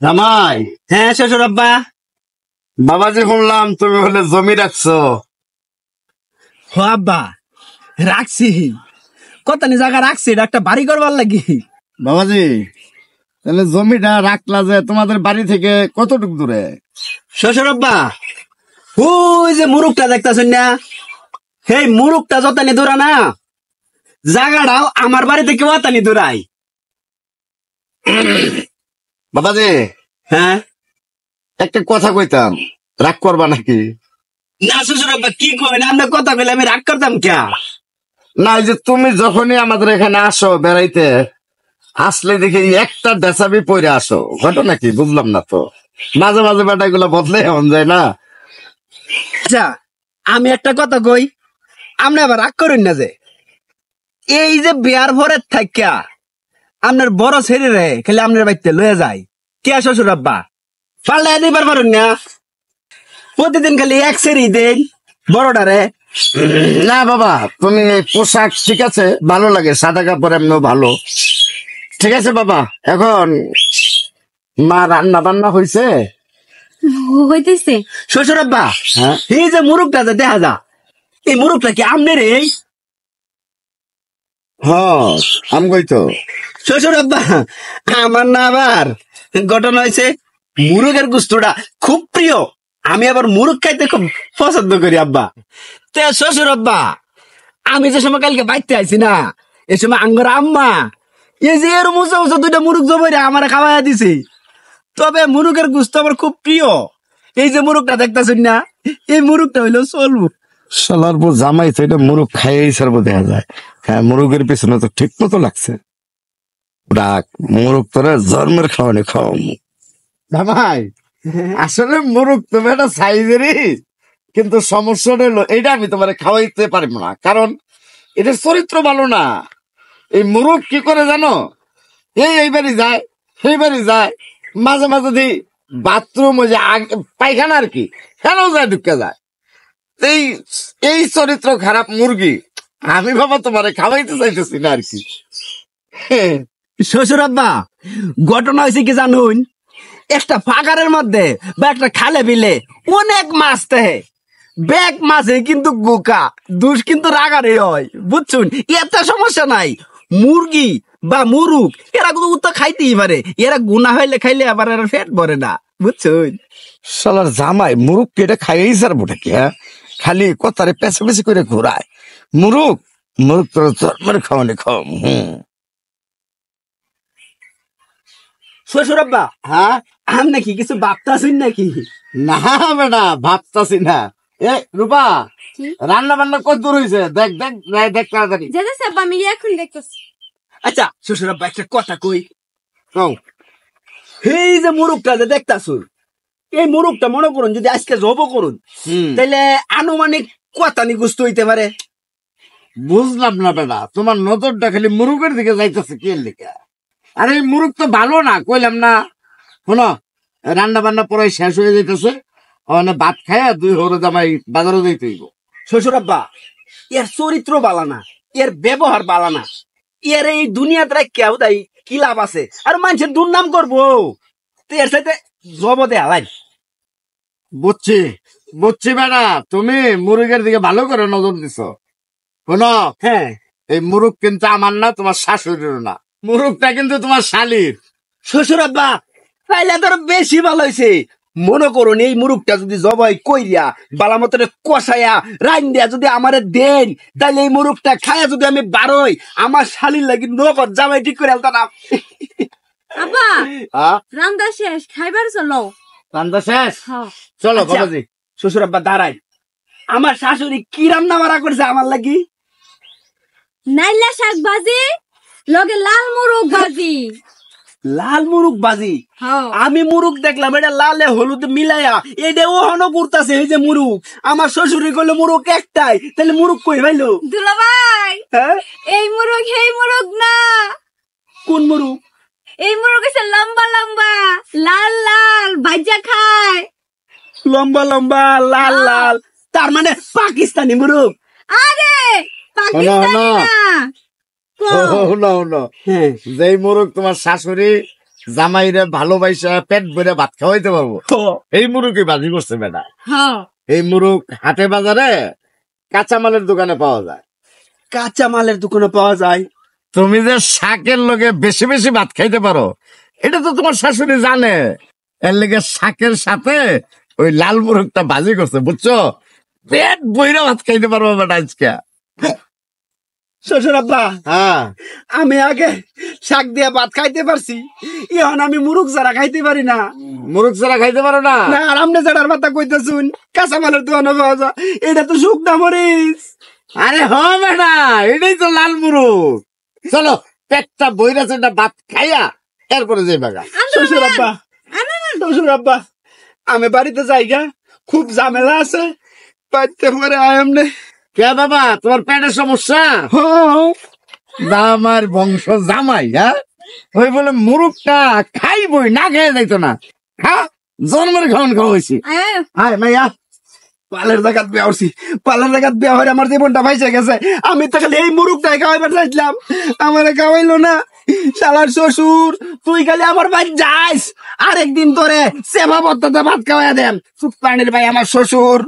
জামাই, হ্যাঁ শ্বশুর আব্বা। বাবাজি শুনলাম তুমি হলে জমি রাখছো। হ আব্বা, রাখছি। কতনি জায়গা রাখছি, এটা একটা বাড়ি করবার লাগি। বাবাজি, তাহলে জমিটা রাখলা যে তোমাদের বাড়ি থেকে কতটুকু দূরে? শ্বশুর আব্বা, ওই যে মুরুকটা দেখতেছেন না, সেই মুরুকটা যতনি দূরা না, জায়গাটাও আমার বাড়ি থেকে অতনি দূরাই। বাবাজি, হ্যাঁ একটা কথা কইতাম, রাগ করবা নাকি? না শ্বশুর আব্বা, কি কবেন আপনার কথা কইলে আমি রাগ করতাম কে? না, এই যে তুমি যখনই আমাদের এখানে আসো বেড়াইতে, আসলে দেখি একটা বেচাবি পরে আসো, ঘটনা কি বুঝলাম না তো। মাঝে মাঝে বেটা এগুলো বদলে এমন যায় না। আচ্ছা, আমি একটা কথা কই, আপনি আবার রাগ করেন না যে এই যে বিয়ার ভরে থাকিয়া আপনার বড় ছেলে রে খালি আপনার বাড়িতে লয়ে যায় কে? শ্বশুর আব্বা পাল্লা দিবার পারেন না? প্রতিদিন খালি এক সেরি দেন বড়টারে। না বাবা, তুমি পোশাক ঠিক আছে, ভালো লাগে, সাদা কাপড় এমনিও ভালো, ঠিক আছে বাবা। এখন মা রান্না বান্না হয়েছে? হইতেছে। শ্বশুর আব্বা, হ্যাঁ, এই যে মুরুখটা যে দেখা যা, এই মুরুখটা কি আপনার? এই হ্যাঁ, আমি কই তো। শ্বশুর আব্বা, আমার না আবার ঘটনা হয়েছে, মুরগের গুস্তটা খুব প্রিয়, আমি আবার মুরগ খাইতে খুব পছন্দ করি আব্বা। তে শ্বশুর আব্বা, আমি যে সময় কালকে বাইতে আইছি না, এই সময় আঙ্গর আম্মা এই যে এর মুছে মুছে দুইটা মুরগ জমাইরে আমার খাওয়াইয়া দিছে। তবে মুরগের গুস্ত আমার খুব প্রিয়। এই যে মুরগটা দেখতেছেন না, এই মুরগটা হইলো চলবো। শালার পর জামাই তো এটা মুরগ খাইয়েই সারবো দেখা যায়। হ্যাঁ, মুরগের পিছনে তো ঠিক মতো লাগছে। ডাক মুরগ তোরা জন্মের খাওয়ানি খাওয়া জামাই। আসলে মুরগ তুমি একটা সাইজেরই, কিন্তু সমস্যাটা হলো এটা আমি তোমার খাওয়াইতে পারবো না, কারণ এটার চরিত্র ভালো না। এই মুরগ কি করে জানো, এইবারই যায় সেইবারই যায়, মাঝে মাঝে দিই বাথরুম ওই যে পায়খানা আর কি, কেন যায় ঢুকে যায়। এই এই চরিত্র খারাপ মুরগি আমি বাবা তোমারে খাওয়াইতে চাইতেছি না আর কি। শ্বশুর আব্বা, ঘটনা হয়েছে কি জানুন, একটা ফাঁকারের মধ্যে বা একটা খালে বিলে অনেক মাছ থাকে, ব্যাগ মাছে কিন্তু গোকা দুষ কিন্তু রাগারে হয়, বুঝছুন? এত সমস্যা নাই, মুরগি বা মুরুগ এরা কিন্তু তো খাইতেই পারে, এরা গুনা হইলে খাইলে আবার এরা ফেট ভরে না, বুঝছুন? শালার জামাই মুরগ কেটে খাইয়েই সারবো নাকি? হ্যাঁ, খালি কথারে পেছে পেছে করে ঘোরায়। মুরগ মুরগ তোর জন্মের খাওয়ানি খাও। শ্বশুর আব্বা, হ্যাঁ, আম নাকি কিছু ভাবতাছুন নাকি? না বেটা, ভাবতাছি না। এ রূপা, রান্না বান্না কত দূর হয়েছে? দেখ দেখ দেখ তাড়াতাড়ি। যেতেছে আব্বা, আমি এখন দেখতেছি। আচ্ছা শ্বশুর আব্বা, একটা কথা কই, কও। এই যে মুরুগটা যে দেখতাছুন, এই মুরুগটা মনে করুন যদি আজকে জব করুন, তাহলে আনুমানিক কতানি গুস্ত হইতে পারে? বুঝলাম না বেটা, তোমার নজরটা খালি মুরগের দিকে যাইতেছে কি লিখা? আরে এই মুরগ তো ভালো না, কইলাম না। শোনো, রান্না বান্না পরে শেষ হয়ে যাইতেছে, ওখানে ভাত খায়া দুই হরে জামাই বাজারে যাইতে হইব। শ্বশুর আব্বা, এর চরিত্র বালা না, এর ব্যবহার বালা না, এর এই দুনিয়াতে কেউ তাই কি লাভ আছে? আর মানুষের দুর্নাম করবো, তো এর সাথে জব দে আলাই। বুঝছি বুঝছি বেটা, তুমি মুরগের দিকে ভালো করে নজর দিছ। শোনো, হ্যাঁ এই মুরগ কিন্তু আমার না, তোমার শাশুড়ির না, মুরগটা কিন্তু তোমার শালির। শ্বশুর আব্বা, তাইলে তোর বেশি ভালো হয়েছে। মনে করুন এই মুরুগটা যদি জবাই কইরা বালা মতন কষায়া রাইন দিয়া যদি আমারে দেন, তাইলে এই মুরুগটা খায়া যদি আমি বারোই, আমার শালির লাগি নগদ জামাই ঠিক করে আলতাম। আব্বা, হ্যাঁ, রান্না শেষ, খাইবার চলো। রান্না শেষ, হ্যাঁ। চলো আচ্ছা, বাবাজি। শ্বশুর আব্বা দাঁড়াই, আমার শাশুড়ি কি রান্না বাড়া করছে আমার লাগি? নাইলা শাক ভাজি, লগে লাল মুরগ ভাজি। লাল মুরুগ বাজি? হ্যাঁ। আমি মুরুগ দেখলাম এটা লালে হলুদ মিলাইয়া, এটা ও হন করতেছে এই যে মুরুগ। আমার শ্বশুরি কইলো মুরুগ একটাই, তাহলে মুরুগ কই ভাইলো? দুলা ভাই, হ্যাঁ, এই মুরগ এই মুরগ না, কোন মুরুগ? এই মুরগ হচ্ছে লম্বা লম্বা, লাল লাল, ভাজা খায়। লম্বা লম্বা লাল লাল, তার মানে পাকিস্তানি মুরুগ? আরে পাকিস্তানি না, না। হলো হলো, হ্যাঁ, যেই মুরগ তোমার শাশুড়ি জামাইরে ভালোবাসা পেট ভরে ভাত খাওয়াইতে পারবো, এই মুরুগই বাজি করছে বেটা। হ্যাঁ এই মুরুগ হাটে বাজারে কাঁচামালের দোকানে পাওয়া যায়। কাঁচা মালের দোকানে পাওয়া যায়। তুমি যে শাকের লগে বেশি বেশি ভাত খাইতে পারো এটা তো তোমার শাশুড়ি জানে, এর লেগে শাকের সাথে ওই লাল মুরগটা ভাজি করছে, বুঝছো? পেট বইরা ভাত খাইতে পারবো বেটা আজকে। শ্বশুর আব্বা, হ্যাঁ, আমি আগে শাক দিয়ে ভাত খাইতে পারছি, এখন আমি মুরুখ ছাড়া খাইতে পারি না। মুরগ ছাড়া খাইতে পারো না? না, আর আপনি যারার কথা কইতেছুন কাঁচা মালের দোকানে পাওয়া যায়, এটা তো শুকনা মরিচ। আরে হ বেটা, এটাই তো লাল মুরগ। চলো পেটটা বইরা সেটা ভাত খাইয়া এরপরে যে বাগা। শ্বশুর আব্বা, শ্বশুর আব্বা, আমি বাড়িতে যাইগা, খুব ঝামেলা আছে, বাড়িতে পরে আয়ামনে। কে বাবা, তোমার পেটের সমস্যা? আমার বংশ জামাই, হ্যাঁ ওই বলে মুরগটা খাইবই, না খেয়ে যাইতো না। হ্যাঁ, জন্মের খাওয়ান খাওয়াইছি। আয় হায় মাইয়া, পালের জায়গাত বিয়া হচ্ছি, পালের জায়গাত বিয়া হয়ে আমার জীবনটা ভাইসে গেছে। আমি তো খালি এই মুরুখটাই খাওয়াইবার চাইছিলাম, আমারে খাওয়াইলো না। শালার শ্বশুর, তুই খালি আমার ভাই যাইস, আরেকদিন তোরে সেবা বদ্ধতা ভাত খাওয়াইয়া দেন। চুপ পানির ভাই আমার শ্বশুর।